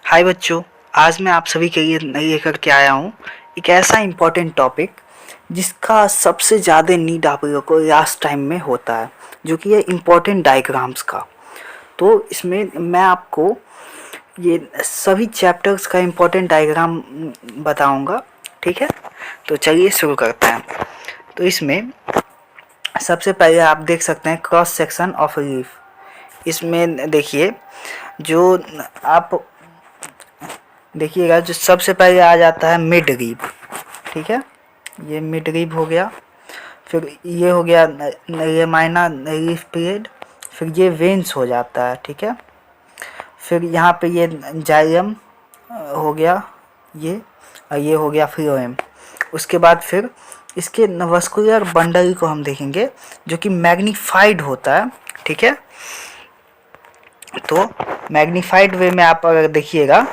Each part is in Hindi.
हाय बच्चों, आज मैं आप सभी के लिए लेकर के आया हूँ एक ऐसा इम्पोर्टेंट टॉपिक जिसका सबसे ज़्यादा नीड आप लोगों को लास्ट टाइम में होता है, जो कि है इम्पोर्टेंट डायग्राम्स का। तो इसमें मैं आपको ये सभी चैप्टर्स का इम्पोर्टेंट डायग्राम बताऊंगा। ठीक है, तो चलिए शुरू करते हैं। तो इसमें सबसे पहले आप देख सकते हैं क्रॉस सेक्शन ऑफ लीफ। इसमें देखिए, जो आप देखिएगा, जो सबसे पहले आ जाता है मिड रीब। ठीक है, ये मिड रीब हो गया। फिर ये हो गया लेमाइना लीफ पीरियड। फिर ये वेंस हो जाता है। ठीक है, फिर यहाँ पे ये जाइलम हो गया ये, और ये हो गया फ्लोएम। उसके बाद फिर इसके वस्कुलर बंडल को हम देखेंगे, जो कि मैग्नीफाइड होता है। ठीक है, तो मैग्नीफाइड वे में आप अगर देखिएगा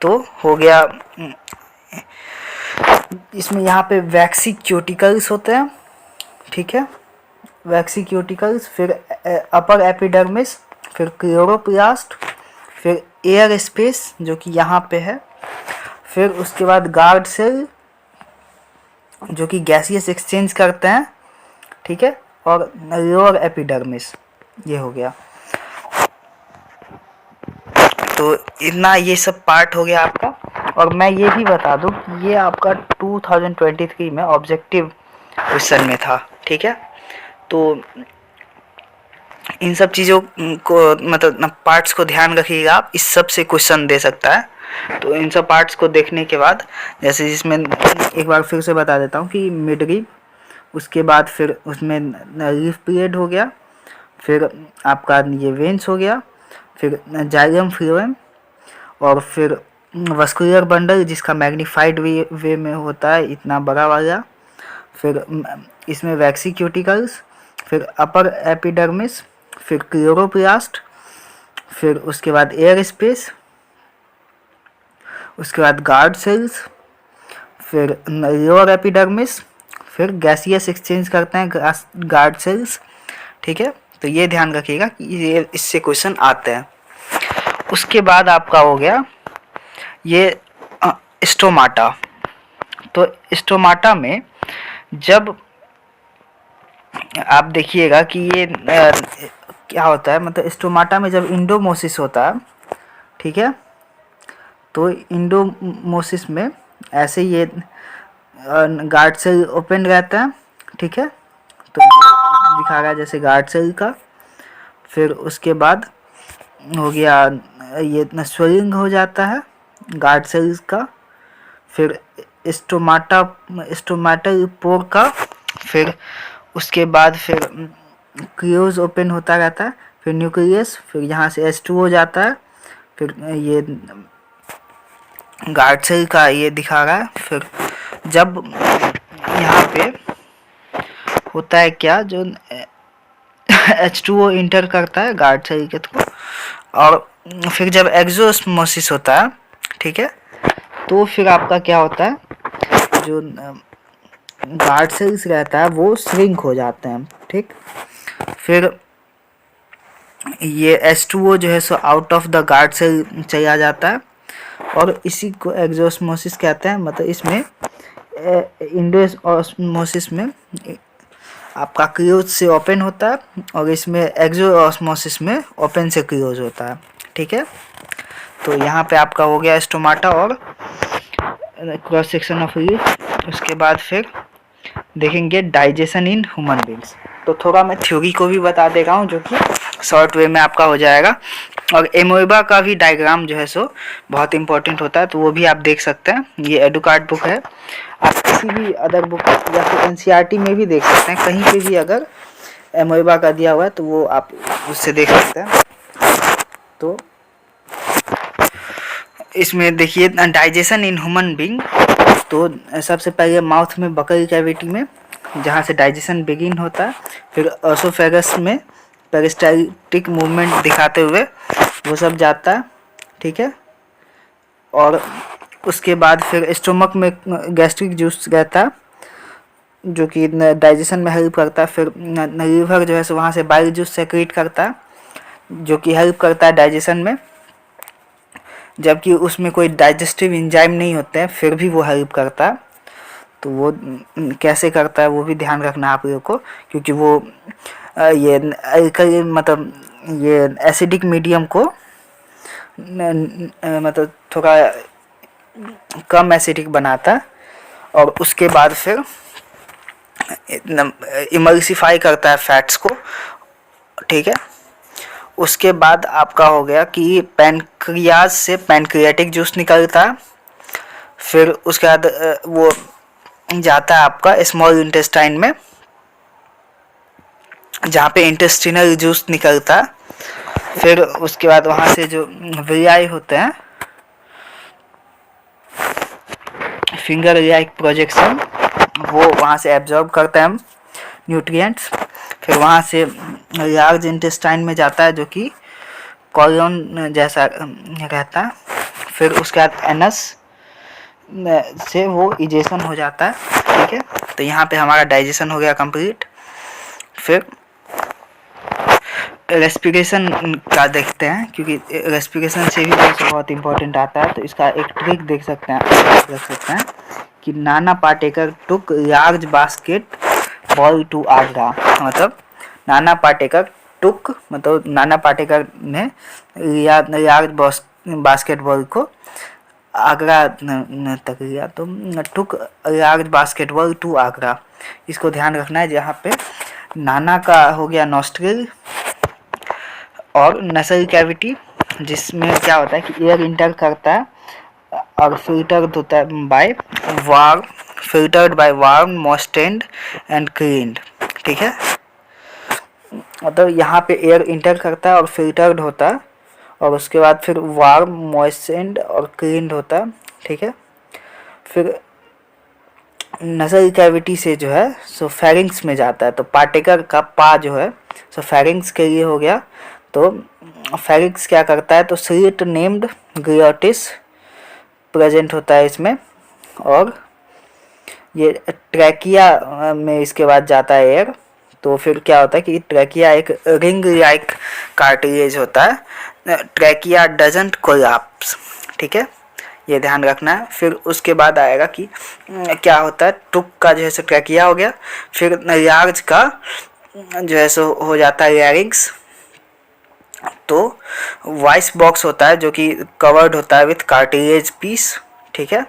तो हो गया, इसमें यहाँ पे वैक्सी क्यूटिकल्स होते हैं। ठीक है, वैक्सी क्यूटिकल्स, फिर अपर एपिडर्मिस, फिर क्लोरोप्लास्ट, फिर एयर स्पेस जो कि यहाँ पे है, फिर उसके बाद गार्ड सेल जो कि गैसियस एक्सचेंज करते हैं। ठीक है, और लोअर एपिडर्मिस ये हो गया। तो इतना ये सब पार्ट हो गया आपका। और मैं ये भी बता दूं कि ये आपका 2023 में ऑब्जेक्टिव क्वेश्चन में था। ठीक है, तो इन सब चीज़ों को मतलब पार्ट्स को ध्यान रखिएगा आप, इस सब से क्वेश्चन दे सकता है। तो इन सब पार्ट्स को देखने के बाद, जैसे जिसमें एक बार फिर से बता देता हूँ कि मिड रीब, उसके बाद फिर उसमें लीफ पीरियड हो गया, फिर आपका ये वेंस हो गया, फिर जाइलम फ्लोएम, और फिर वस्कुलर बंडल जिसका मैग्नीफाइड वे में होता है इतना बड़ा वाला, फिर इसमें वैक्सी क्यूटिकल्स, फिर अपर एपिडर्मिस, फिर क्लोरोप्लास्ट, फिर उसके बाद एयर स्पेस, उसके बाद गार्ड सेल्स, फिर लोअर एपिडर्मिस, फिर गैसियस एक्सचेंज करते हैं गार्ड सेल्स। ठीक है, तो ये ध्यान रखिएगा कि ये इससे क्वेश्चन आते हैं। उसके बाद आपका हो गया ये स्टोमाटा। तो स्टोमाटा में जब आप देखिएगा कि ये क्या होता है, मतलब स्टोमाटा में जब इंडोमोसिस होता है, ठीक है, तो इंडोमोसिस में ऐसे ये गार्ड सेल ओपन रहता है। ठीक है, तो ये दिखा रहा है जैसे गार्ड सेल का। फिर उसके बाद हो गया ये स्वेलिंग हो जाता है गार्ड सेल्स का। फिर स्टोमाटल पोर का। फिर उसके बाद फिर क्रियोज ओपन होता रहता है, फिर न्यूक्लियस, फिर यहाँ से H2 हो जाता है। फिर ये गार्ड सेल का ये दिखा रहा है। फिर जब यहाँ पे होता है क्या, जो H2O इंटर करता है गार्ड सेल के थ्रू, और फिर जब एक्सोस्मोसिस होता है, ठीक है, तो फिर आपका क्या होता है, जो गार्ड सेल्स रहता है वो श्रिंक हो जाते हैं। ठीक, फिर ये H2O जो है सो out of the guard cell चला जाता है, और इसी को एक्सोस्मोसिस कहते हैं। मतलब इसमें इंडोस्मोसिस में आपका क्रियोज से ओपन होता है, और इसमें एक्सोस्मोसिस में ओपन से क्रियोज होता है। ठीक है, तो यहाँ पे आपका हो गया स्टोमाटा और क्रॉस सेक्शन ऑफ लीफ। उसके बाद फिर देखेंगे डाइजेशन इन ह्यूमन बींग्स। तो थोड़ा मैं थ्योरी को भी बता दे रहा हूँ, जो कि शॉर्ट वे में आपका हो जाएगा। और एमोइबा का भी डायग्राम जो है सो बहुत इंपॉर्टेंट होता है, तो वो भी आप देख सकते हैं। ये एडुकार्ड बुक है, आप किसी भी अदर बुक या फिर एनसीईआरटी में भी देख सकते हैं। कहीं पे भी अगर एमोइबा का दिया हुआ है तो वो आप उससे देख सकते हैं। तो इसमें देखिए डाइजेशन इन ह्यूमन बीइंग। तो सबसे पहले माउथ में बकल कैविटी में, जहाँ से डाइजेशन बिगिन होता है, फिर ओसोफेगस में पेरिस्टाल्टिक मूवमेंट दिखाते हुए वो सब जाता है। ठीक है, और उसके बाद फिर स्टोमक में गैस्ट्रिक जूस रहता है, जो कि डाइजेशन में हेल्प करता है। फिर लीवर जो है सो वहाँ से बाइल जूस सेक्रेट करता है, जो कि हेल्प करता है डाइजेशन में। जबकि उसमें कोई डाइजेस्टिव एंजाइम नहीं होते हैं, फिर भी वो हेल्प करता है। तो वो कैसे करता है वो भी ध्यान रखना आप लोगों को, क्योंकि वो ये मतलब ये एसिडिक मीडियम को मतलब थोड़ा कम एसिडिक बनाता है, और उसके बाद फिर इमल्सिफाई करता है फैट्स को, ठीक है। उसके बाद आपका हो गया कि पैनक्रियाज से पैनक्रियाटिक जूस निकलता है, फिर उसके बाद वो जाता है आपका स्मॉल इंटेस्टाइन में, जहाँ पे इंटेस्टिनल जूस निकलता है। फिर उसके बाद वहाँ से जो विलियाई होते हैं, फिंगर लाइक प्रोजेक्शन, वो वहाँ से एब्जॉर्ब करता है न्यूट्रिएंट्स। फिर वहाँ से लार्ज इंटेस्टाइन में जाता है जो कि कॉलोन जैसा रहता है। फिर उसके बाद एनस से वो इजेशन हो जाता है, ठीक है। तो यहाँ पे हमारा डाइजेशन हो गया कंप्लीट। फिर रेस्पिरेशन का देखते हैं, क्योंकि रेस्पिरेशन से भी बहुत इंपॉर्टेंट आता है। तो इसका एक ट्रिक देख सकते हैं कि Nana Patekar took large basketball to Agra. मतलब नाना पाटेकर टुक मतलब नाना पाटेकर ने लार्ज बास्केटबॉल को आगरा तक लिया। तो टुक लार्ज बास्केटबॉल टू आगरा, इसको ध्यान रखना है। जहाँ पे नाना का हो गया नॉस्ट्रिल और नसल कैविटी, जिसमें क्या होता है कि एयर इंटर करता है और फिल्टर्ड होता है by warm, filtered by warm, moistened and cleaned, ठीक है। मतलब यहाँ पे एयर इंटर करता है और फिल्टर्ड होता है, और उसके बाद फिर वार्म, मॉइस्टेंड और क्लीन्ड होता है, ठीक है। फिर नसल कैविटी से जो है सो फेरिंग्स में जाता है। तो पार्टिकल का पा जो है सो फेरिंग्स के लिए हो गया। तो फेरिंग्स क्या करता है, तो स्लिट नेम्ड ग्लोटिस प्रेजेंट होता है इसमें, और ये ट्रैकिया में इसके बाद जाता है एयर। तो फिर क्या होता है कि ट्रैकिया एक रिंग लाइक कार्टिलेज होता है, ट्रैकिया डजंट कोलैप्स, ठीक है, ये ध्यान रखना है। फिर उसके बाद आएगा कि क्या होता है, टुक का जो है सो ट्रैकिया हो गया। फिर लार्ज का जो है सो हो जाता है लैरिंक्स। तो वॉइस बॉक्स होता है जो कि कवर्ड होता है विथ कार्टिलेज पीस, ठीक है।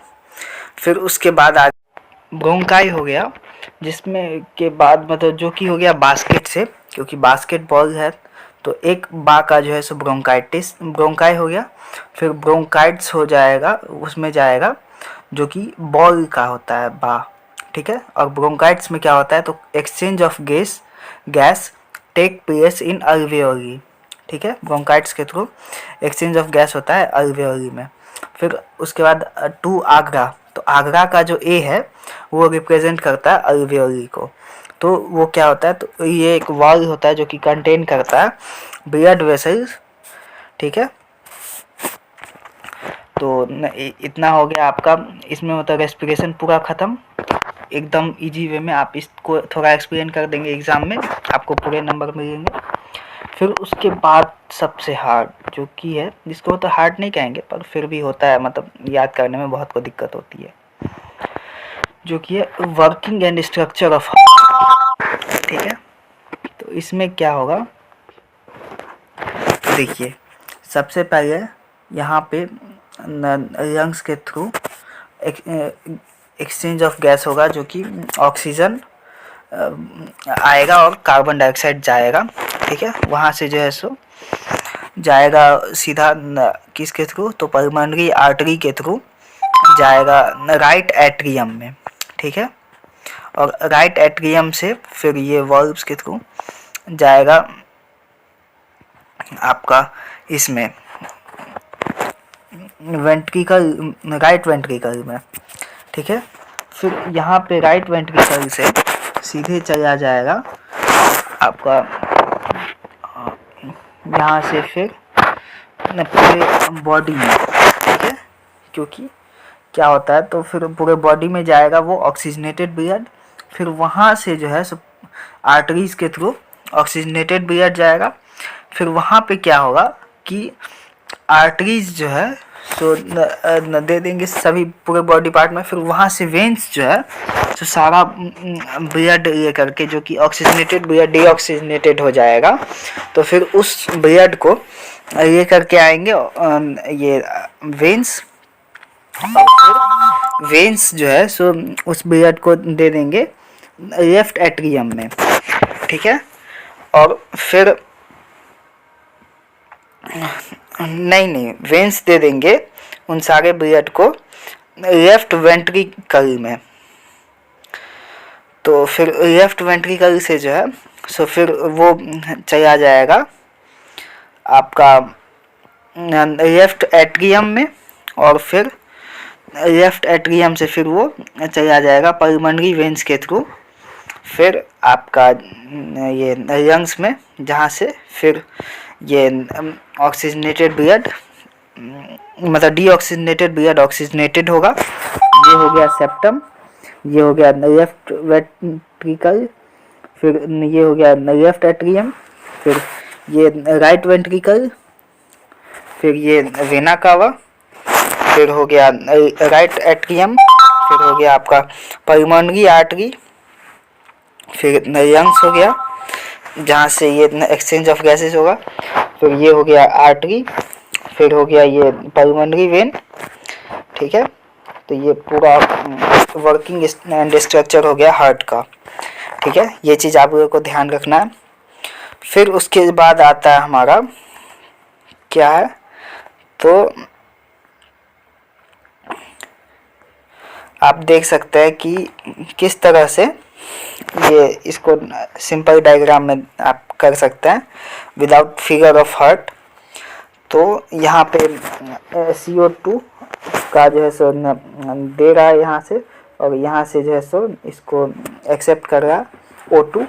फिर उसके बाद ब्रोंकाई हो गया, जिसमें के बाद मतलब जो कि हो गया बास्केट से, क्योंकि बास्केट बॉल है तो एक बा का जो है सो ब्रोंकाई हो गया। फिर ब्रोंकाइट्स हो जाएगा, उसमें जाएगा जो कि बॉल का होता है बा, ठीक है। और ब्रोंकाइट्स में क्या होता है, तो exchange of gas take place in alveoli, ठीक है। ब्रोंकाइट्स के थ्रू एक्सचेंज ऑफ गैस होता है अल्वेओली में। फिर उसके बाद टू आगरा, तो आगरा का जो ए है वो रिप्रेजेंट करता है अल्वेओली को। तो वो क्या होता है, तो ये एक वॉल होता है जो कि कंटेन करता है ब्लड वेसल्स, ठीक है। तो इतना हो गया आपका इसमें, मतलब रेस्पिरेशन पूरा ख़त्म एकदम इजी वे में। आप इसको थोड़ा एक्सप्लेन कर देंगे एग्ज़ाम में, आपको पूरे नंबर मिलेंगे। फिर उसके बाद सबसे हार्ड जो कि है, जिसको तो हार्ड नहीं कहेंगे पर फिर भी होता है, मतलब याद करने में बहुत को दिक्कत होती है, जो कि है वर्किंग एंड स्ट्रक्चर ऑफ, ठीक है। तो इसमें क्या होगा, देखिए सबसे पहले यहाँ पे लंग्स के थ्रू एक्सचेंज ऑफ गैस होगा, जो कि ऑक्सीजन आएगा और कार्बन डाइऑक्साइड जाएगा, ठीक है। वहाँ से जो है सो जाएगा सीधा किसके थ्रू, तो पल्मोनरी आर्टरी के थ्रू जाएगा राइट एट्रियम में, ठीक है। और राइट एट्रियम से फिर ये वॉल्व्स के थ्रू जाएगा आपका इसमें वेंट्रिकल, राइट वेंट्रिकल में, ठीक है। फिर यहाँ पे राइट वेंट्रिकल से सीधे चला जाएगा आपका यहाँ से फिर पूरे बॉडी में, ठीक है। क्योंकि क्या होता है, तो फिर पूरे बॉडी में जाएगा वो ऑक्सीजनेटेड ब्लड। फिर वहाँ से जो है सो आर्टरीज के थ्रू ऑक्सीजनेटेड ब्लड जाएगा। फिर वहाँ पे क्या होगा कि आर्टरीज जो है सो दे देंगे सभी पूरे बॉडी पार्ट में। फिर वहाँ से वेंस जो है तो सारा ब्लड ये करके, जो कि ऑक्सीजनेटेड ब्लड डीऑक्सीजनेटेड हो जाएगा, तो फिर उस ब्लड को ये करके आएंगे ये वेंस, और फिर वेंस जो है सो उस ब्लड को दे देंगे लेफ्ट एट्रियम में, ठीक है। और फिर नहीं वेंस दे देंगे उन सारे ब्लड को लेफ्ट वेंट्रिकल में। तो फिर लेफ्ट वेंट्रिकल से जो है सो फिर वो चला जाएगा आपका लेफ्ट एट्रियम में, और फिर लेफ्ट एट्रियम से फिर वो चला जाएगा पल्मोनरी वेंस के थ्रू फिर आपका ये लंग्स में, जहाँ से फिर ये ऑक्सीजनेटेड ब्लड मतलब डीऑक्सीजनेटेड ब्लड ऑक्सीजनेटेड होगा। ये हो गया सेप्टम, ये हो गया लेफ्ट वेंट्रिकल, फिर ये हो गया लेफ्ट एट्रियम, फिर ये राइट वेंट्रिकल, फिर ये वेना कावा, फिर हो गया राइट एट्रियम, फिर हो गया आपका पल्मोनरी आर्टरी, फिर लंग्स हो गया जहाँ से ये एक्सचेंज ऑफ गैसेस होगा, फिर ये हो गया आर्टरी, फिर हो गया ये पल्मोनरी वेन, ठीक है। तो ये पूरा वर्किंग एंड स्ट्रक्चर हो गया हार्ट का, ठीक है। ये चीज़ आप लोगों को ध्यान रखना है। फिर उसके बाद आता है हमारा क्या है, तो आप देख सकते हैं कि किस तरह से ये इसको सिंपल डायग्राम में आप कर सकते हैं विदाउट फिगर ऑफ हार्ट। तो यहाँ पे CO2 का जो है सो दे रहा है यहाँ से, और यहाँ से जो है सो इसको एक्सेप्ट कर रहा है O2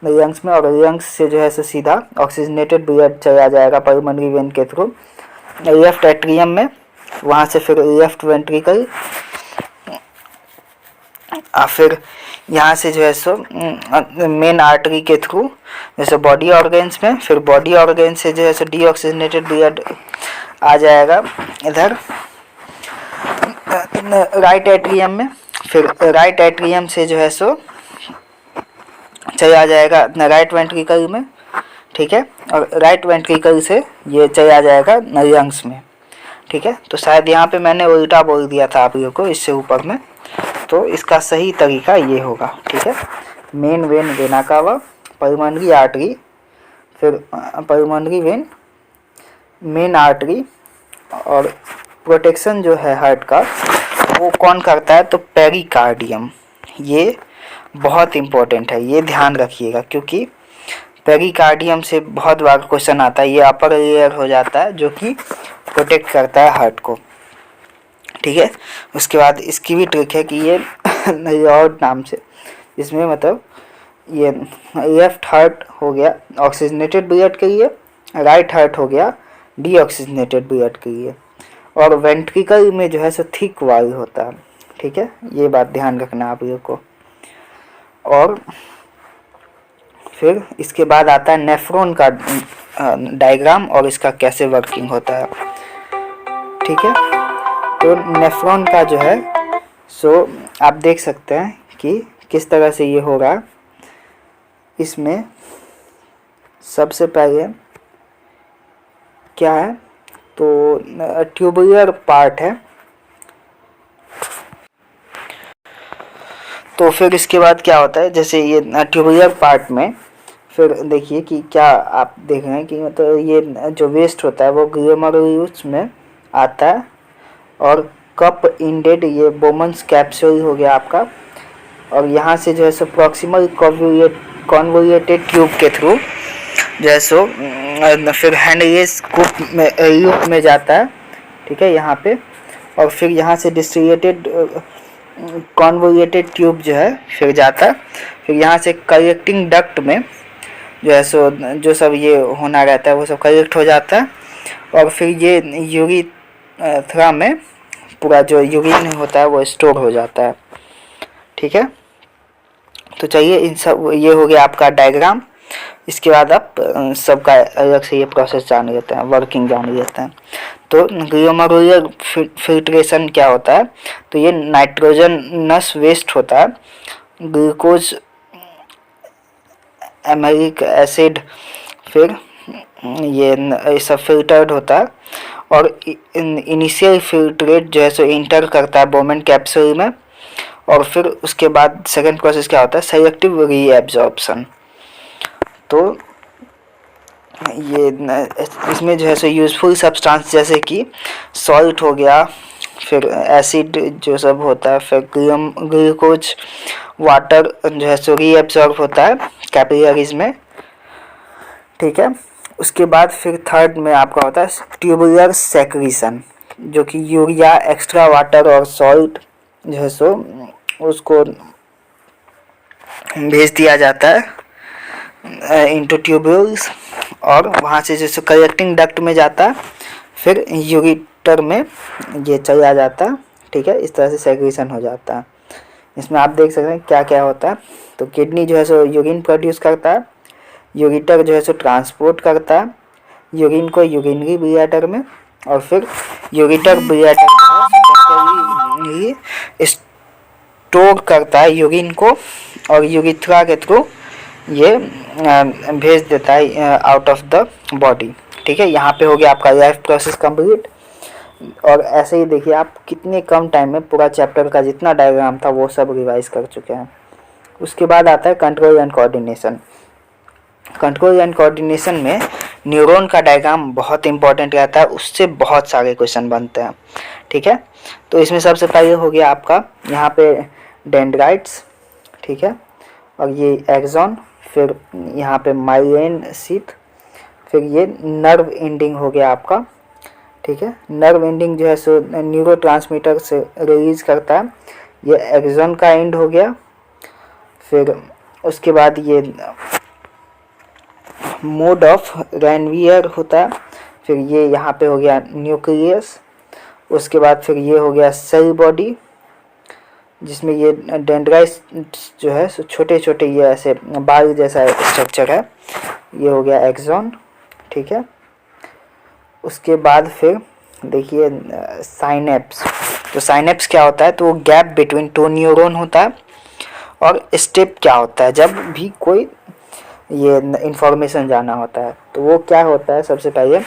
लंग्स में, और लंग्स से जो है सो सीधा ऑक्सीजनेटेड ब्लड चला जाएगा पल्मोनरी वेन के थ्रू लेफ्ट एट्रियम में, वहाँ से फिर लेफ्ट वेंट्रिकल, फिर यहाँ से जो है सो मेन आर्टरी के थ्रू जैसे बॉडी ऑर्गेन्स में, फिर बॉडी ऑर्गेन से जो है सो डीऑक्सीजनेटेड ब्लड आ जाएगा इधर राइट एट्रियम में, फिर राइट एट्रियम से जो है सो चला जाएगा राइट वेंट्रिकल में, ठीक है। और राइट वेंट्रिकल से ये चला जाएगा लंग्स में, ठीक है। तो शायद यहाँ पे मैंने उल्टा बोल दिया था आप लोगों को इससे ऊपर में, तो इसका सही तरीका ये होगा, ठीक है। Main vein vena cava, pulmonary artery, फिर पल्मोनरी वेन, मेन आर्टरी, और प्रोटेक्शन जो है हार्ट का वो कौन करता है, तो पेरिकार्डियम। ये बहुत इम्पोर्टेंट है, ये ध्यान रखिएगा, क्योंकि पेरिकार्डियम से बहुत बार क्वेश्चन आता है। ये अपर लेयर हो जाता है जो कि प्रोटेक्ट करता है हार्ट को, ठीक है। उसके बाद इसकी भी ट्रिक है कि ये और नाम से, इसमें मतलब ये लेफ्ट हार्ट हो गया ऑक्सीजनेटेड ब्लड के लिए, राइट हार्ट हो गया डीऑक्सीजनेटेड ब्लड के लिए, और वेंट्रिकल में जो है सो थिक वॉल होता है, ठीक है। ये बात ध्यान रखना आप लोगों को। और फिर इसके बाद आता है नेफ्रॉन का डायग्राम और इसका कैसे वर्किंग होता है, ठीक है। तो नेफ्रॉन का जो है सो आप देख सकते हैं कि किस तरह से ये होगा। इसमें सबसे पहले क्या है, तो ट्यूबुलर पार्ट है, तो फिर इसके बाद क्या होता है, जैसे ये ट्यूबुलर पार्ट में फिर देखिए कि क्या आप देख रहे हैं कि मतलब ये जो वेस्ट होता है वो ग्लोमेरुलस में आता है, और कप इंडेड ये बोमन्स कैप्सूल हो गया आपका, और यहाँ से जो है सो प्रॉक्सिमल कॉन्वोल्यूटेड ट्यूब के थ्रू जो है सो फिर हैंडलेस कूप में लूप में जाता है, ठीक है, यहाँ पे। और फिर यहाँ से डिस्ट्रीब्यूटेड कॉन्वोल्यूटेड ट्यूब जो है फिर जाता है, फिर यहाँ से कलेक्टिंग डक्ट में जो है सो जो सब ये होना रहता है वो सब कलेक्ट हो जाता है, और फिर ये यूरिथ्रा में पूरा जो यूरिन होता है वो स्टोर हो जाता है, ठीक है। तो चलिए इन सब, ये हो गया आपका डायग्राम। इसके बाद आप सबका अलग से ये प्रोसेस जान लेते हैं, वर्किंग जान लेते हैं। तो ग्लोमेरुलर फिल्ट्रेशन क्या होता है, तो ये नाइट्रोजनस वेस्ट होता है, ग्लूकोज, एमिक एसिड, फिर ये सब फिल्टर्ड होता है। और इनिशियल फिल्ट्रेट जो है सो इंटर करता है बोमेन कैप्सूल में, और फिर उसके बाद सेकंड प्रोसेस क्या होता है, सेलेक्टिव रीएब्जॉर्प्शन। तो ये इसमें जो है सो यूजफुल सब्सटेंस जैसे कि सॉल्ट हो गया, फिर एसिड जो सब होता है, फिर ग्लूकोज, वाटर जो है सो रीएब्जॉर्ब होता है कैपिलरीज में, ठीक है। उसके बाद फिर थर्ड में आपका होता है ट्यूबुलर सेक्रीशन, जो कि यूरिया, एक्स्ट्रा वाटर और सॉल्ट जो है सो उसको भेज दिया जाता है इनटू ट्यूब्यूल्स, और वहाँ से जैसे कलेक्टिंग डक्ट में जाता है, फिर यूरिटर में ये चला जाता है, ठीक है। इस तरह से सेक्रीशन हो जाता है। इसमें आप देख सकते हैं क्या क्या होता है। तो किडनी जो है सो यूरिन प्रोड्यूस करता है, यूरिटर जो है सो ट्रांसपोर्ट करता है यूरिन को यूरिनरी ब्लैडर में, और फिर यूरिटर ब्लैडर स्टोर करता है यूरिन को, और यूरिथ्रा के थ्रू ये भेज देता है आउट ऑफ द बॉडी, ठीक है। यहाँ पे हो गया आपका लाइफ प्रोसेस कंप्लीट। और ऐसे ही देखिए आप कितने कम टाइम में पूरा चैप्टर का जितना डायग्राम था वो सब रिवाइज कर चुके हैं। उसके बाद आता है control and coordination. Control and coordination में न्यूरॉन का डायग्राम बहुत इंपॉर्टेंट रहता है, उससे बहुत सारे क्वेश्चन बनते हैं, ठीक है। तो इसमें सबसे पहले हो गया आपका यहाँ पे डेंड्राइट्स, ठीक है, और ये एक्सॉन, फिर यहाँ पे माइलिन शीथ, फिर ये नर्व एंडिंग हो गया आपका, ठीक है। नर्व एंडिंग जो है सो न्यूरोट्रांसमीटर से रिलीज करता है, ये एक्सॉन का एंड हो गया। फिर उसके बाद ये मोड ऑफ रैनवियर होता है, फिर ये यहाँ पे हो गया न्यूक्लियस। उसके बाद फिर ये हो गया सेल बॉडी, जिसमें ये डेंड्राइट्स जो है छोटे छोटे ये ऐसे बाल जैसा स्ट्रक्चर है, ये हो गया एक्सॉन, ठीक है। उसके बाद फिर देखिए साइनेप्स। तो साइनेप्स क्या होता है, तो वो गैप बिटवीन टू न्यूरॉन होता है। और स्टेप क्या होता है, जब भी कोई ये इंफॉर्मेशन जाना होता है तो वो क्या होता है, सबसे पहले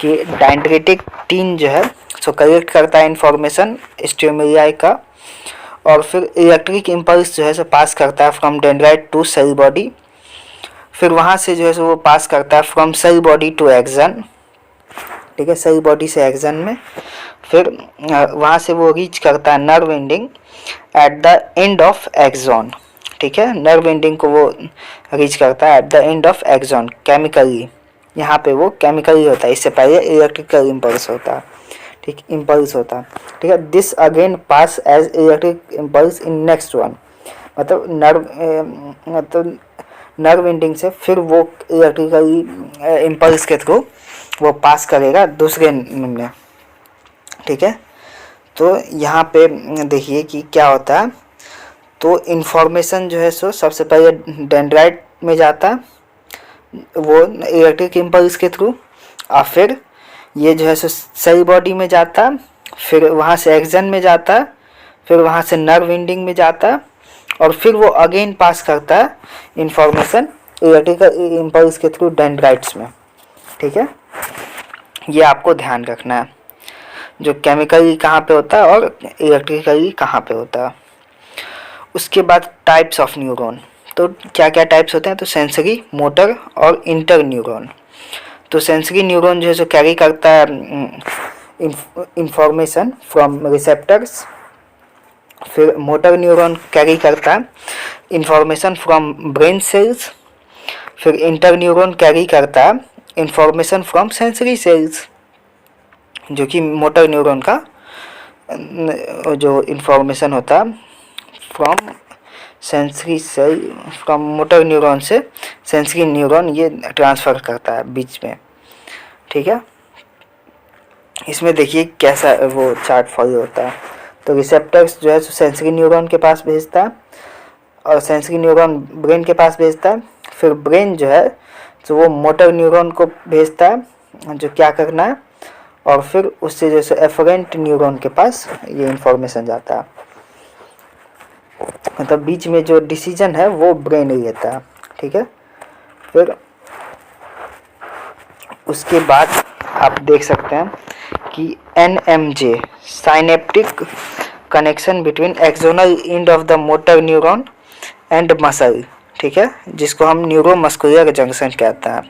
कि डेंड्रिटिक टीन जो है सो कलेक्ट करता है इंफॉर्मेशन स्टिमुलाई का, और फिर इलेक्ट्रिक इम्पल्स जो है सो पास करता है from dendrite to cell body. फिर वहाँ से जो है सो वो पास करता है from cell body to axon, ठीक है, सेल बॉडी से एक्सन में। फिर वहाँ से वो रीच करता है nerve ending at the end of axon, ठीक है। नर्व एंडिंग को वो रीच करता है at the end of axon chemically, यहाँ पे वो केमिकली होता है, इससे पहले इलेक्ट्रिकल इम्पल्स होता है, ठीक, इम्पल्स होता है, ठीक है। This again pass as electric impulse in next one, मतलब नर्व एंडिंग से फिर वो इलेक्ट्रिकली इम्पल्स के थ्रू वो पास करेगा दूसरे में, ठीक है। तो यहाँ पे देखिए कि क्या होता है, तो इन्फॉर्मेशन जो है सो सबसे पहले डेंड्राइट में जाता है वो इलेक्ट्रिक इम्पल्स के थ्रू, और फिर ये जो है सो सेल बॉडी में जाता है, फिर वहाँ से एक्सन में जाता है, फिर वहाँ से नर्व एंडिंग में जाता है, और फिर वो अगेन पास करता है इंफॉर्मेशन इलेक्ट्रिकल इम्पल्स के थ्रू डेंड्राइट्स में, ठीक है। ये आपको ध्यान रखना है, जो केमिकली कहाँ पे होता है और इलेक्ट्रिकली कहाँ पे होता है। उसके बाद टाइप्स ऑफ न्यूरॉन, तो क्या क्या टाइप्स होते हैं, तो सेंसरी, मोटर और इंटर न्यूरॉन। तो सेंसरी न्यूरॉन जो है सो कैरी करता है इंफॉर्मेशन फ्रॉम रिसेप्टर्स। फिर मोटर न्यूरॉन कैरी करता है इंफॉर्मेशन फ्रॉम ब्रेन सेल्स। फिर इंटर न्यूरॉन कैरी करता है इंफॉर्मेशन फ्रॉम सेंसरी सेल्स, जो कि मोटर न्यूरॉन का जो इंफॉर्मेशन होता है from sensory cell, from motor neuron से सेंसरी न्यूरॉन ये ट्रांसफ़र करता है बीच में, ठीक है। इसमें देखिए कैसा वो चार्ट फॉलो होता है। तो रिसेप्टर्स जो है सेंसरी न्यूरॉन के पास भेजता है, और सेंसरी न्यूरॉन ब्रेन के पास भेजता है। फिर ब्रेन जो है तो वो मोटर न्यूरॉन को भेजता है जो क्या करना है, और फिर उससे जैसे एफरेंट न्यूरॉन के पास ये इंफॉर्मेशन जाता है। मतलब बीच में जो डिसीजन है वो ब्रेन ही लेता है, ठीक है। फिर उसके बाद आप देख सकते हैं कि NMJ synaptic connection between axonal end of the motor neuron and muscle, ठीक है, जिसको हम न्यूरोमस्कुलर जंक्शन कहते हैं,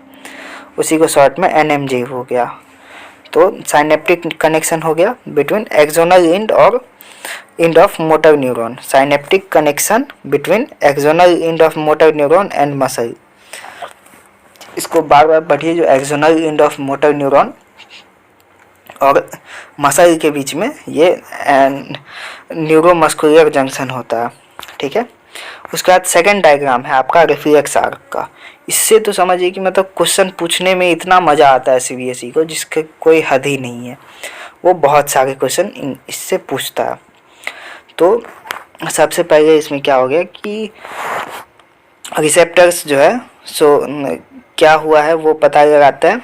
उसी को शॉर्ट में NMJ हो गया। तो साइनेप्टिक कनेक्शन हो गया बिटवीन एक्सोनल एंड और end of motor neuron, synaptic connection between axonal end of motor neuron and muscle. इसको बार बार पढ़िए, जो axonal end of motor neuron और मसल के बीच में ये न्यूरोमस्कुलर जंक्शन होता है, ठीक है। उसके बाद सेकंड डायग्राम है आपका रिफ्लेक्स आर्क का। इससे तो समझिए कि मतलब क्वेश्चन पूछने में इतना मज़ा आता है CBSE को, जिसके कोई हद ही नहीं है। वो बहुत सारे क्वेश्चन इससे पूछता है। तो सबसे पहले इसमें क्या हो गया कि रिसेप्टर्स जो है सो क्या हुआ है वो पता लगाता है।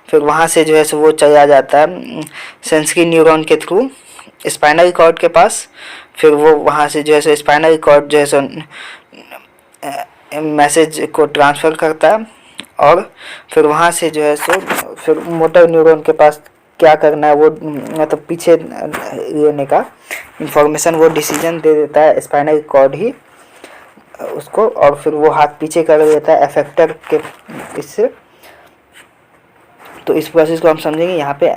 फिर वहाँ से जो है सो वो चला जाता है सेंसरी न्यूरॉन के थ्रू स्पाइनल कॉर्ड के पास। फिर वो वहाँ से जो है सो स्पाइनल कॉर्ड जो है सो मैसेज को ट्रांसफ़र करता है, और फिर वहाँ से जो है सो फिर मोटर न्यूरॉन के पास क्या करना है वो मतलब पीछे लेने का इंफॉर्मेशन वो डिसीजन दे देता है स्पाइनल कॉर्ड ही उसको, और फिर वो हाथ पीछे कर देता है एफेक्टर के इससे। तो इस प्रोसेस को हम समझेंगे यहाँ पे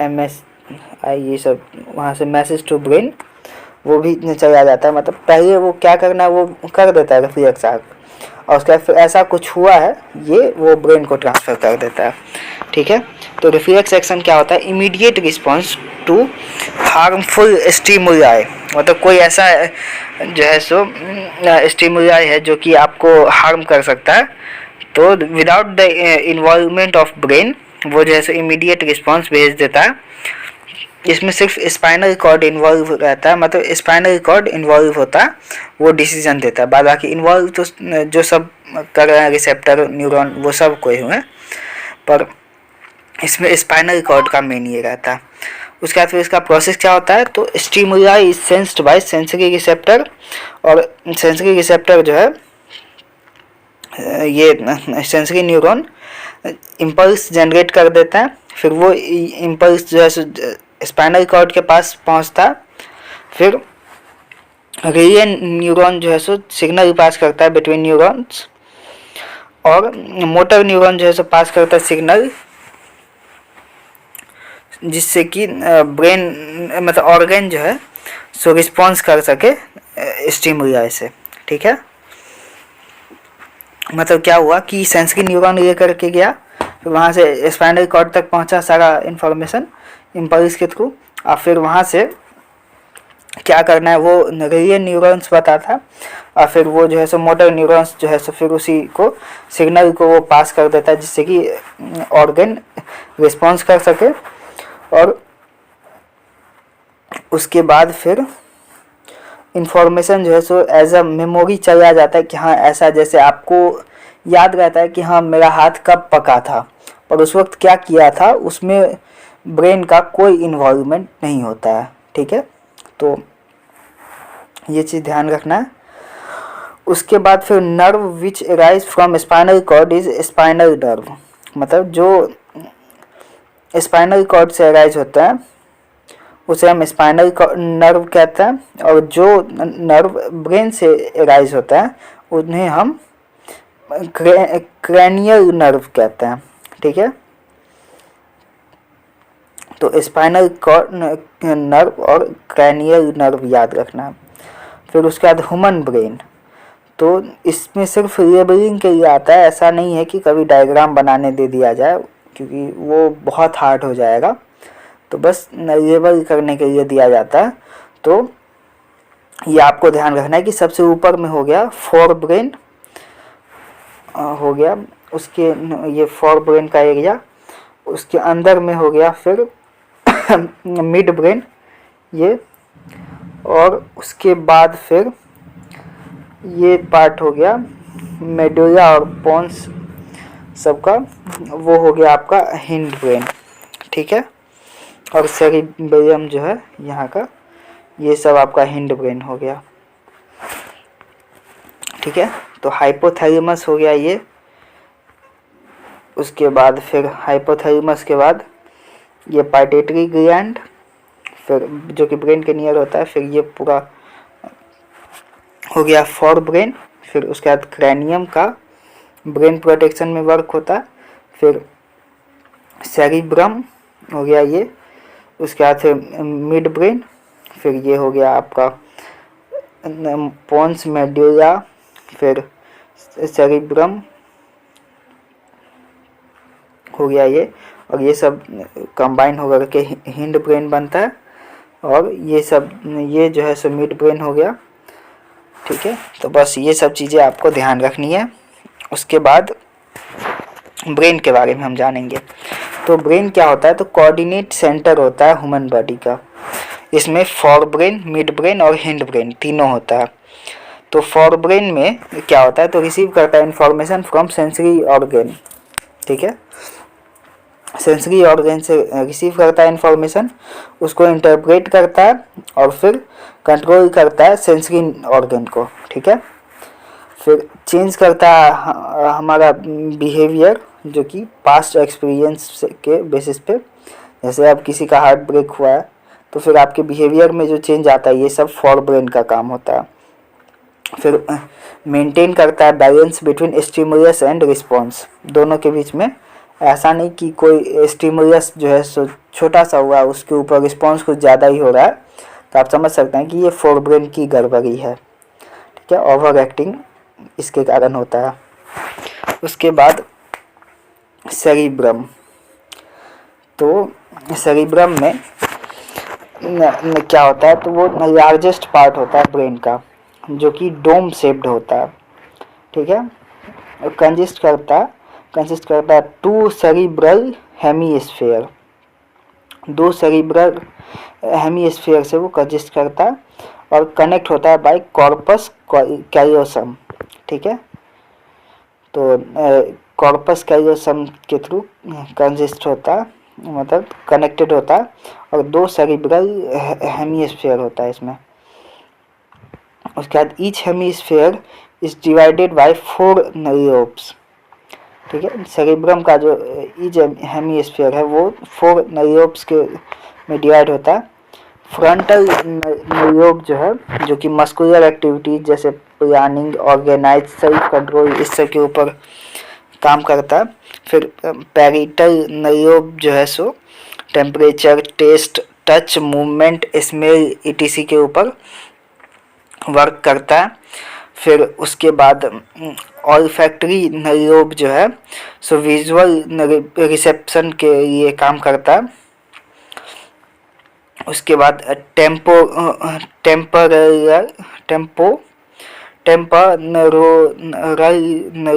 MSI ये सब, वहाँ से मैसेज टू ब्रेन वो भी चला जाता है। मतलब पहले वो क्या करना है वो कर देता है रिफ्लेक्स आर्क, और उसके बाद फिर ऐसा कुछ हुआ है ये वो ब्रेन को ट्रांसफ़र कर देता है, ठीक है। तो रिफ्लेक्स एक्शन क्या होता है? Immediate response to harmful stimuli, मतलब कोई ऐसा जो है सो स्टिमुलाई है जो कि आपको हार्म कर सकता है, तो without the involvement of brain वो जो है सो इमीडिएट रिस्पॉन्स भेज देता है। इसमें सिर्फ स्पाइनल कॉर्ड इन्वॉल्व रहता है, मतलब स्पाइनल कॉर्ड इन्वॉल्व होता है, वो डिसीजन देता है। बाद बाकी इन्वॉल्व तो जो सब कर रहे हैं रिसेप्टर न्यूरॉन वो सब कोई हुए, पर इसमें स्पाइनल कॉर्ड का मेन ये रहता है। उसके बाद फिर इसका प्रोसेस क्या होता है? तो stimuli is sensed by sensory receptor, और सेंसरी रिसेप्टर जो है ये सेंसरी न्यूरॉन इम्पल्स जनरेट कर देता है। फिर वो इम्पल्स जो है स्पाइनल कॉर्ड के पास पहुंचता है। फिर ये न्यूरॉन जो है सो सिग्नल पास करता है बिटवीन न्यूरॉन्स, और मोटर न्यूरॉन जो है सो पास करता है सिग्नल, जिससे कि ब्रेन मतलब ऑर्गन जो है सो रिस्पॉन्स कर सके स्टिमुलाई से, ठीक है। मतलब क्या हुआ कि सेंसरी न्यूरॉन ये करके गया, फिर वहाँ से स्पाइनल कॉर्ड तक पहुँचा सारा इन्फॉर्मेशन इम्पल्स के थ्रू, और फिर वहाँ से क्या करना है वो ये न्यूरॉन्स बताता, और फिर वो जो है सो मोटर न्यूरॉन्स जो है सो फिर उसी को सिग्नल को वो पास कर देता है, जिससे कि ऑर्गन रिस्पॉन्स कर सके। और उसके बाद फिर इंफॉर्मेशन जो है सो एज अ मेमोरी चला जाता है कि हाँ ऐसा, जैसे आपको याद रहता है कि हाँ मेरा हाथ कब पका था, पर उस वक्त क्या किया था उसमें ब्रेन का कोई इन्वॉल्वमेंट नहीं होता है, ठीक है। तो ये चीज़ ध्यान रखना है। उसके बाद फिर nerve which arise from spinal cord is spinal nerve, मतलब जो स्पाइनल कॉर्ड से अराइज होता है उसे हम स्पाइनल नर्व कहते हैं, और जो नर्व ब्रेन से अराइज होता है उन्हें हम क्रैनियल नर्व कहते हैं, ठीक है। तो स्पाइनल नर्व और क्रैनियल नर्व याद रखना है। फिर उसके बाद ह्यूमन ब्रेन, तो इसमें सिर्फ लेबलिंग के लिए आता है, ऐसा नहीं है कि कभी डायग्राम बनाने दे दिया जाए, क्योंकि वो बहुत हार्ड हो जाएगा, तो बस लेबल करने के लिए दिया जाता है। तो ये आपको ध्यान रखना है कि सबसे ऊपर में हो गया फोर ब्रेन हो गया, उसके ये फोर ब्रेन का एरिया, उसके अंदर में हो गया फिर मिड ब्रेन ये, और उसके बाद फिर ये पार्ट हो गया मेडुला और पोन्स सबका, वो हो गया आपका हिंड ब्रेन, ठीक है। और सेरिबेलियम जो है यहाँ का, ये सब आपका हिंड ब्रेन हो गया। ठीक है, तो हाइपोथैलेमस हो गया ये। उसके बाद फिर हाइपोथैलेमस के बाद ये पाइट्यूटरी ग्लैंड, फिर जो कि ब्रेन के नियर होता है। फिर ये पूरा हो गया फॉर ब्रेन। फिर उसके बाद क्रैनियम का ब्रेन प्रोटेक्शन में वर्क होता है। फिर सेरिब्रम हो गया ये। उसके बाद फिर मिड ब्रेन। फिर ये हो गया आपका पोन्स मेडुला, फिर सेरिब्रम हो गया ये। और ये सब कंबाइन होकर के हिंड ब्रेन बनता है। और ये सब, ये जो है सो मिड ब्रेन हो गया। ठीक है, तो बस ये सब चीज़ें आपको ध्यान रखनी है। उसके बाद ब्रेन के बारे में हम जानेंगे। तो ब्रेन क्या होता है, तो कोऑर्डिनेट सेंटर होता है ह्यूमन बॉडी का। इसमें फॉर ब्रेन, मिड ब्रेन और हिंड ब्रेन तीनों होता है। तो फॉर ब्रेन में क्या होता है, तो रिसीव करता है इंफॉर्मेशन फ्रॉम सेंसरी ऑर्गन। ठीक है, सेंसरी ऑर्गन से रिसीव करता है इंफॉर्मेशन, उसको इंटरप्रेट करता है और फिर कंट्रोल करता है सेंसरी ऑर्गन को। ठीक है, फिर चेंज करता है हमारा बिहेवियर, जो कि पास्ट एक्सपीरियंस के बेसिस पे। जैसे अब किसी का हार्ट ब्रेक हुआ है तो फिर आपके बिहेवियर में जो चेंज आता है, ये सब फॉर ब्रेन का काम होता है। फिर मेंटेन करता है balance between stimulus and response, दोनों के बीच में। ऐसा नहीं कि कोई स्टिमुलस जो है सो छोटा सा हुआ, उसके ऊपर रिस्पॉन्स कुछ ज़्यादा ही हो रहा है, तो आप समझ सकते हैं कि ये फॉर ब्रेन की गड़बड़ी है। ठीक है, ओवर एक्टिंग इसके कारण होता है। उसके बाद सेरिब्रम। तो सेरिब्रम में क्या होता है, तो वो लार्जेस्ट पार्ट होता है ब्रेन का, जो कि डोम शेप्ड होता है। ठीक है, और कंसिस्ट करता है टू सेरिब्रल हेमीस्फीयर, दो सेरिब्रल हेमीस्फीयर से वो कंसिस्ट करता है और कनेक्ट होता है बाय कॉर्पस कैल्योसम। ठीक है, तो कॉर्पस कैल्योसम के थ्रू कंसिस्ट होता है, मतलब कनेक्टेड होता है। और दो सेरिब्रल हेमीस्फीयर होता है इसमें। उसके बाद each hemisphere is divided by 4 lobes. ठीक है, सेरिब्रम का जो ईच हेमीस्फीयर है वो 4 लोब्स के में डिवाइड होता है। फ्रंटल लोब जो है, जो कि मस्कुलर एक्टिविटीज जैसे प्लानिंग, ऑर्गेनाइज, सेल्फ कंट्रोल, इस सब के ऊपर काम करता है। फिर पैरिटल लोब जो है सो temperature, taste, touch, movement, smell etc के ऊपर वर्क करता है। फिर उसके बाद ऑल्फैक्टरी लोब जो है सो विजुअल रिसेप्शन के लिए काम करता है। उसके बाद टेम्पोरल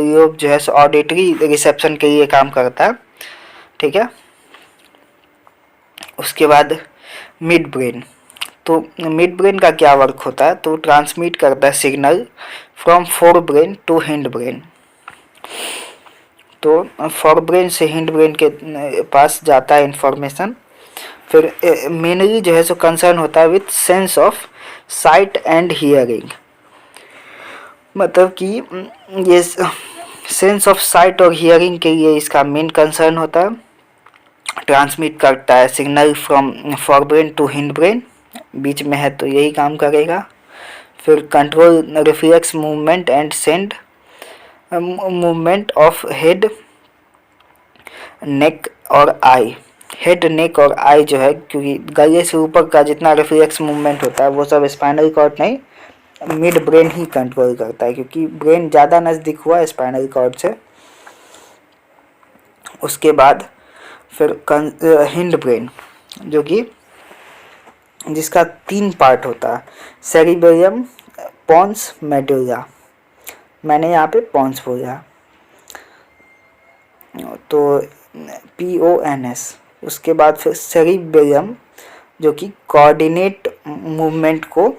लोब जो है सो ऑडिटरी रिसेप्शन के लिए काम करता है। ठीक है, उसके बाद मिड ब्रेन। तो मिड ब्रेन का क्या वर्क होता है, तो ट्रांसमिट करता है signal from fore brain to hind brain. तो फोर ब्रेन से हिंड ब्रेन के पास जाता है इंफॉर्मेशन। फिर मेनली जो है सो कंसर्न होता है with sense of site and hearing, मतलब कि ये सेंस ऑफ साइट और हियरिंग के लिए इसका मेन कंसर्न होता है। ट्रांसमिट करता है signal from fore brain to hind brain, बीच में है तो यही काम करेगा। फिर control reflex movement and send movement of head, neck और आई। हेड, नेक और आई जो है, क्योंकि गले से ऊपर का जितना रिफ्लेक्स मूवमेंट होता है वो सब स्पाइनल कॉर्ड नहीं, मिड ब्रेन ही कंट्रोल करता है, क्योंकि ब्रेन ज़्यादा नज़दीक हुआ है स्पाइनल कॉर्ड से। उसके बाद फिर हिंड ब्रेन, जो कि जिसका 3 पार्ट होता है, सेरिबेलियम, पोन्स, मेडुला। मैंने यहाँ पे पोन्स बोला, तो PONS। उसके बाद फिर सेरिबेलियम, जो कि कोऑर्डिनेट मूवमेंट को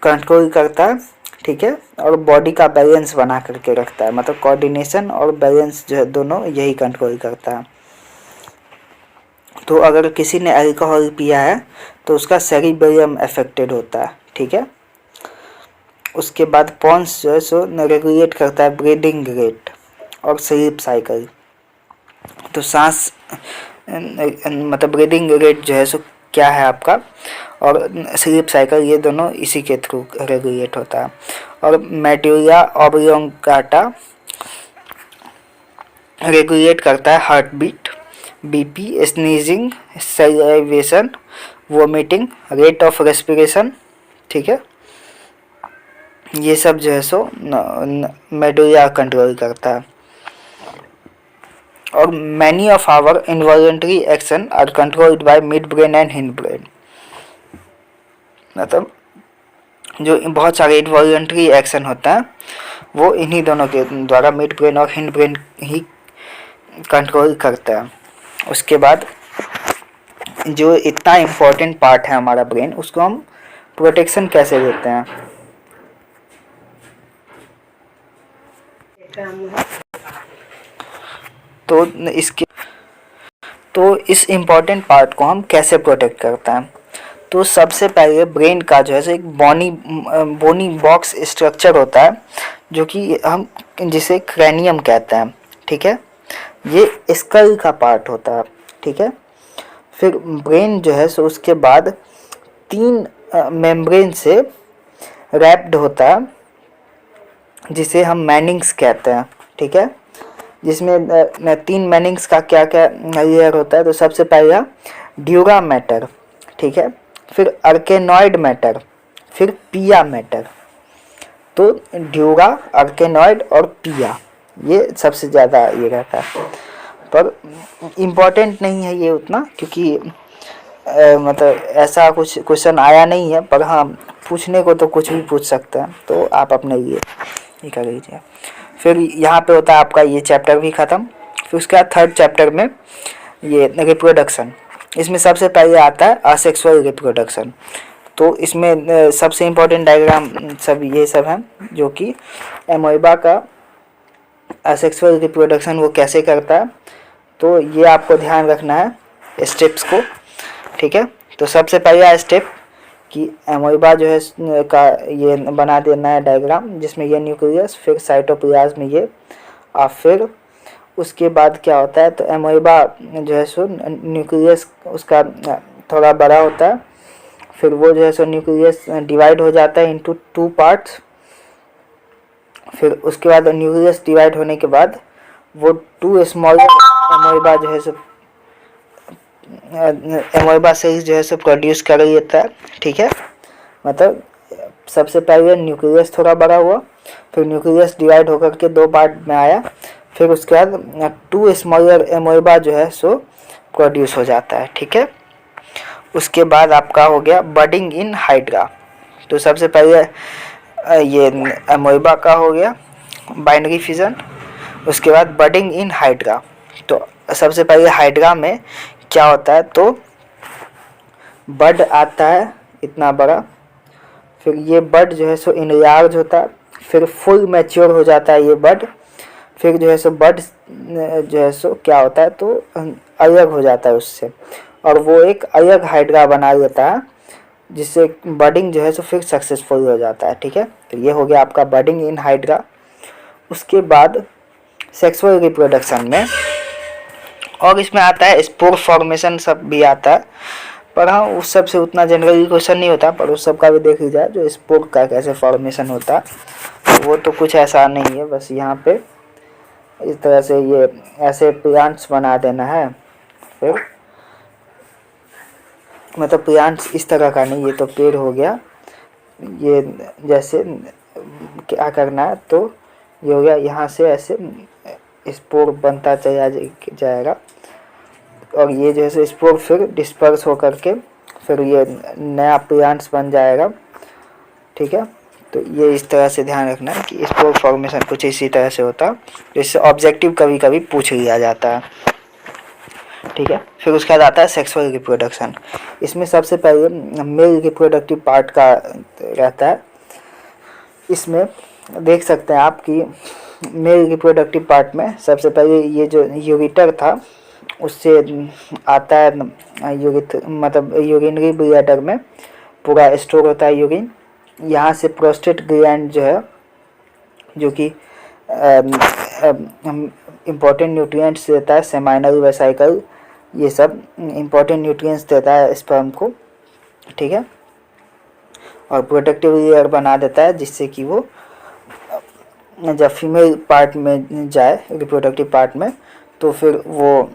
कंट्रोल करता है। ठीक है, और बॉडी का बैलेंस बना करके रखता है, मतलब कोऑर्डिनेशन और बैलेंस जो है दोनों यही कंट्रोल करता है। तो अगर किसी ने अल्कोहल पिया है तो उसका सेरिबेलियम अफेक्टेड होता है, ठीक है। उसके बाद पॉन्स जो है सो रेगुलेट करता है ब्रीदिंग रेट और स्लीप साइकिल। तो सांस मतलब ब्रीदिंग रेट जो है सो क्या है आपका, और स्लीप साइकिल, ये दोनों इसी के थ्रू रेगुलेट होता है। और मेडुला ऑब्लोंगाटा रेगुलेट करता है heart beat, BP, sneezing, salivation, vomiting, rate of respiration, ठीक है। ये सब जो है सो मेडुला कंट्रोल करता है। और many of our involuntary action are controlled by mid brain and hind brain. मतलब जो बहुत सारे इनवॉलेंट्री एक्शन होता है वो इन्हीं दोनों के द्वारा, मिड ब्रेन और हिंड ब्रेन ही कंट्रोल करता है। उसके बाद जो इतना इम्पोर्टेंट पार्ट है हमारा ब्रेन, उसको हम प्रोटेक्शन कैसे देते हैं। तो इस इम्पोर्टेंट पार्ट को हम कैसे प्रोटेक्ट करते हैं। तो सबसे पहले ब्रेन का जो है एक बोनी बॉक्स स्ट्रक्चर होता है, जो कि हम जिसे क्रैनियम कहते हैं, ठीक है। ये स्कल का पार्ट होता है, ठीक है। फिर ब्रेन जो है सो उसके बाद 3 मेम्ब्रेन से रैप्ड होता है, जिसे हम मैनिंग्स कहते हैं, ठीक है। जिसमें 3 मैनिंग्स का क्या क्या लेयर होता है। तो सबसे पहला ड्यूरा मैटर, ठीक है। फिर अर्केनॉइड मैटर, फिर पिया मैटर। तो ड्यूरा, अर्केनॉइड और पिया, ये सबसे ज़्यादा ये रहता है। पर इम्पोर्टेंट नहीं है ये उतना, क्योंकि मतलब ऐसा कुछ क्वेश्चन आया नहीं है। पर हाँ, पूछने को तो कुछ भी पूछ सकते हैं, तो आप अपने लिए ये कर लीजिए। फिर यहाँ पे होता है आपका ये चैप्टर भी ख़त्म। फिर उसके बाद 3rd चैप्टर में ये रिप्रोडक्शन। इसमें सबसे पहले आता है असेक्सुअल रिप्रोडक्शन। तो इसमें सबसे इम्पोर्टेंट डायग्राम सब ये सब हैं, जो कि एमोइबा का असेक्सुअल रिप्रोडक्शन वो कैसे करता है। तो ये आपको ध्यान रखना है स्टेप्स को, ठीक है। तो सबसे पहला स्टेप कि एमोइबा जो है का ये बना देना है डायग्राम, जिसमें ये न्यूक्लियस, फिर साइटोप्लाज्म में ये, और फिर उसके बाद क्या होता है। तो एमोइबा जो है सो न्यूक्लियस उसका थोड़ा बड़ा होता है। फिर वो जो है सो न्यूक्लियस डिवाइड हो जाता है इनटू 2 पार्ट्स। फिर उसके बाद न्यूक्लियस डिवाइड होने के बाद वो 2 स्मॉल एमोइबा जो है सो एमोइबा सेल्स जो है सो प्रोड्यूस कर लेता है, ठीक है। मतलब सबसे पहले न्यूक्लियस थोड़ा बड़ा हुआ, फिर न्यूक्लियस डिवाइड होकर के 2 पार्ट में आया, फिर उसके बाद 2 स्मॉलर एमोइबा जो है सो प्रोड्यूस हो जाता है, ठीक है। उसके बाद आपका हो गया बडिंग इन हाइड्रा। तो सबसे पहले ये एमोइबा का हो गया बाइनरी फिजन। उसके बाद बडिंग इन हाइड्रा। तो सबसे पहले हाइड्रा में क्या होता है, तो बड आता है इतना बड़ा, फिर ये बड जो है सो इनलार्ज होता है, फिर फुल मैच्योर हो जाता है ये बड। फिर जो है सो बड जो है सो क्या होता है, तो अलग हो जाता है उससे, और वो एक अलग हाइड्रा बना देता है, जिससे बडिंग जो है सो फिर सक्सेसफुल हो जाता है, ठीक है। तो ये हो गया आपका बडिंग इन हाइड्रा। उसके बाद सेक्सुअल रिप्रोडक्शन में, और इसमें आता है स्पोर फॉर्मेशन सब भी आता है। पर हाँ, उस सब से उतना जनरली क्वेश्चन नहीं होता, पर उस सब का भी देख लीजिए जो स्पोर का कैसे फॉर्मेशन होता है। वो तो कुछ ऐसा नहीं है, बस यहाँ पे इस तरह से ये ऐसे प्लांट्स बना देना है। फिर मतलब प्लांट्स इस तरह का नहीं, ये तो पेड़ हो गया। ये जैसे क्या करना है, तो ये हो गया, यहाँ से ऐसे स्पोर बनता चला जाएगा, और ये जैसे स्पोर फिर डिस्पर्स हो करके फिर ये नया प्लांट्स बन जाएगा, ठीक है। तो ये इस तरह से ध्यान रखना है कि स्पोर फॉर्मेशन कुछ इसी तरह से होता है, जिससे ऑब्जेक्टिव कभी कभी पूछ लिया जाता है, ठीक है। फिर उसके बाद आता है सेक्सुअल रिप्रोडक्शन। इसमें सबसे पहले मेल रिप्रोडक्टिव पार्ट का रहता है। इसमें देख सकते हैं आप कि मेल रिप्रोडक्टिव पार्ट में सबसे पहले ये जो यूरिटर था उससे आता है मतलब यूरिनरी ब्लैडर में पूरा स्टोर होता है यूरिन। यहाँ से प्रोस्टेट ग्लैंड जो है, जो कि इम्पोर्टेंट न्यूट्रिएंट्स देता है, सेमाइनल वेसाइकल, ये सब इम्पोर्टेंट न्यूट्रिएंट्स देता है स्पर्म को, ठीक है। और प्रोटेक्टिव लेयर बना देता है, जिससे कि वो जब फीमेल पार्ट में जाए, रिप्रोडक्टिव पार्ट में, तो फिर वो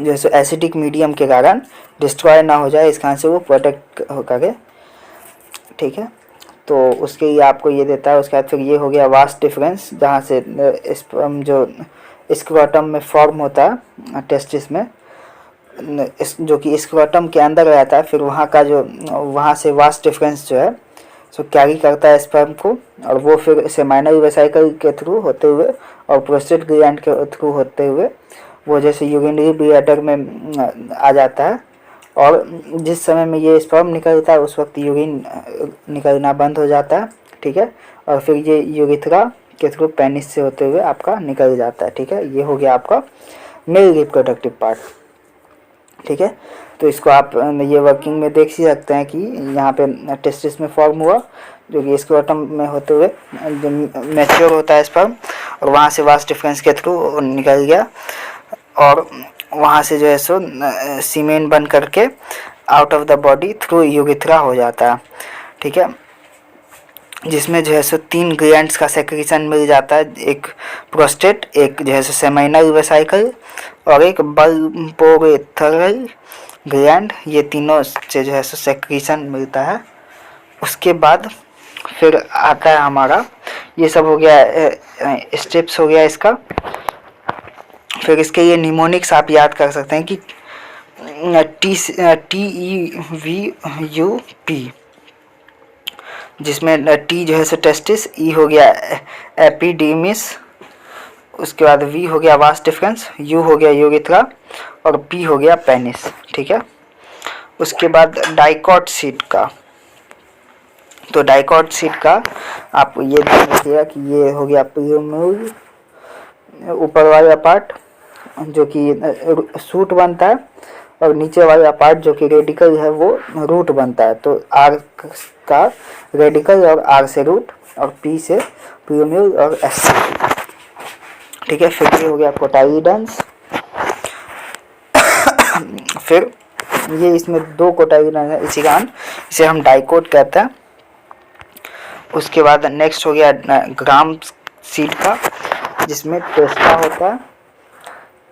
जैसे एसिडिक मीडियम के कारण डिस्ट्रॉय ना हो जाए, इस कारण से वो प्रोटेक्ट करे, ठीक है। तो उसके लिए आपको ये देता है। उसके बाद फिर ये हो गया वास्ट डिफरेंस, जहाँ से स्पर्म जो स्क्रोटम में फॉर्म होता है टेस्टिस में, जो कि स्क्रोटम के अंदर रहता है, फिर वहाँ से वास्ट डिफरेंस जो है सो कैरी करता है स्पर्म को, और वो फिर सेमाइनल वेसाइकल के थ्रू होते हुए और प्रोस्टेट ग्लैंड के थ्रू होते हुए वो जैसे यूरिनरी ब्लैडर में आ जाता है। और जिस समय में ये स्पर्म निकलता है उस वक्त यूरिन निकलना बंद हो जाता है, ठीक है। और फिर ये यूरिथ्रा के थ्रू पेनिस से होते हुए आपका निकल जाता है, ठीक है। ये हो गया आपका मेल रिप्रोडक्टिव पार्ट, ठीक है। तो इसको आप ये वर्किंग में देख ही सकते हैं कि यहाँ पे टेस्टिस में फॉर्म हुआ, जो कि स्क्रोटम में होते हुए जो मैच्योर होता है स्पर्म, और वहाँ से वास्ट डिफरेंस के थ्रू निकल गया, और वहाँ से जो है सो सीमेन बन करके out of the body through urethra हो जाता है, ठीक है। जिसमें जो है सो 3 ग्लैंड्स का सेक्रेशन मिल जाता है, एक प्रोस्टेट, एक जो है सो सेमाइनल वेसाइकल, और एक बल्बोरेथरल ग्लैंड। ये तीनों से जो है सो सेक्रेशन मिलता है। उसके बाद फिर आता है हमारा, ये सब हो गया स्टेप्स हो गया इसका। फिर इसके ये निमोनिक्स आप याद कर सकते हैं कि TEVUP, जिसमें T जो है सो टेस्टिस, E हो गया एपिडीमिस, उसके बाद V हो गया वास्ट डिफरेंस, U हो गया यूरिथ्रा, और P हो गया पेनिस, ठीक है। उसके बाद डाइकॉट सीट का, तो डाइकॉट सीट का आप ये ध्यान रखिएगा कि ये हो गया प्यूम्यूल, ऊपर वाला पार्ट जो कि सूट बनता है, और नीचे वाला पार्ट जो कि रेडिकल है वो रूट बनता है। तो आर का रेडिकल और आर से रूट, और पी से प्यूम्यूल और एस से, ठीक है। फिर ये हो गया कोटाइलिडन्स। फिर ये इसमें 2 कोटाइलिडन्स है, इसी कारण इसे हम डाइकोट कहते हैं। उसके बाद नेक्स्ट हो गया ग्राम सीड का, जिसमें टेस्टा होता है,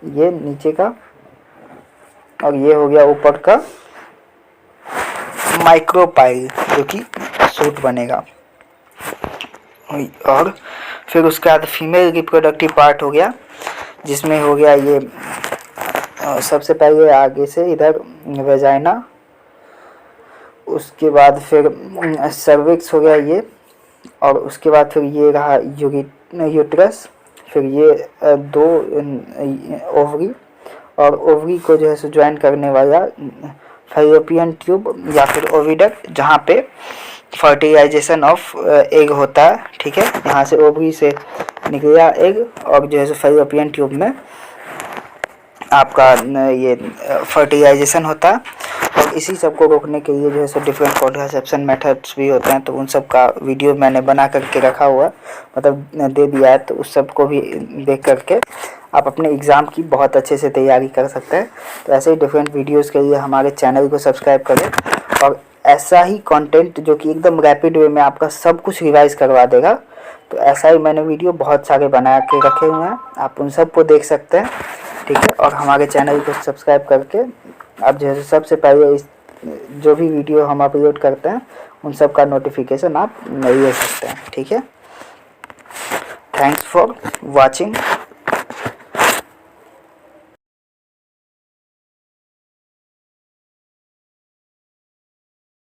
ये नीचे का, और ये हो गया ऊपर का माइक्रोपाइल, जो कि सूट बनेगा। और फिर उसके बाद फीमेल रिप्रोडक्टिव पार्ट हो गया, जिसमें हो गया ये सबसे पहले आगे से इधर वेजाइना, उसके बाद फिर सर्विक्स हो गया ये, और उसके बाद फिर ये रहा यूट्रस, फिर ये 2 ओवरी, और ओवरी को जो है सो ज्वाइन करने वाला फैलोपियन ट्यूब या फिर ओविडक्ट, जहाँ पे फर्टिलाइजेशन ऑफ एग होता है, ठीक है। यहाँ से ओवरी से निकला एग, और जो है सो फैलोपियन ट्यूब में आपका ये फर्टिलाइजेशन होता है। और इसी सब को रोकने के लिए जो है सो डिफरेंट कॉन्ट्रासेप्शन मेथड्स भी होते हैं, तो उन सब का वीडियो मैंने बना करके रखा हुआ, मतलब दे दिया है, तो उस सब को भी देख करके आप अपने एग्ज़ाम की बहुत अच्छे से तैयारी कर सकते हैं। तो ऐसे ही डिफरेंट वीडियोस के लिए हमारे चैनल को सब्सक्राइब करें, और ऐसा ही कंटेंट जो कि एकदम रैपिड वे में आपका सब कुछ रिवाइज करवा देगा, तो ऐसा ही मैंने वीडियो बहुत सारे बना के रखे हुए हैं, आप उन सब को देख सकते हैं, ठीक है। और हमारे चैनल को सब्सक्राइब करके आप जो है सबसे पहले इस जो भी वीडियो हम अपलोड करते हैं उन सब का नोटिफिकेशन आप ले सकते हैं, ठीक है। Thanks for watching.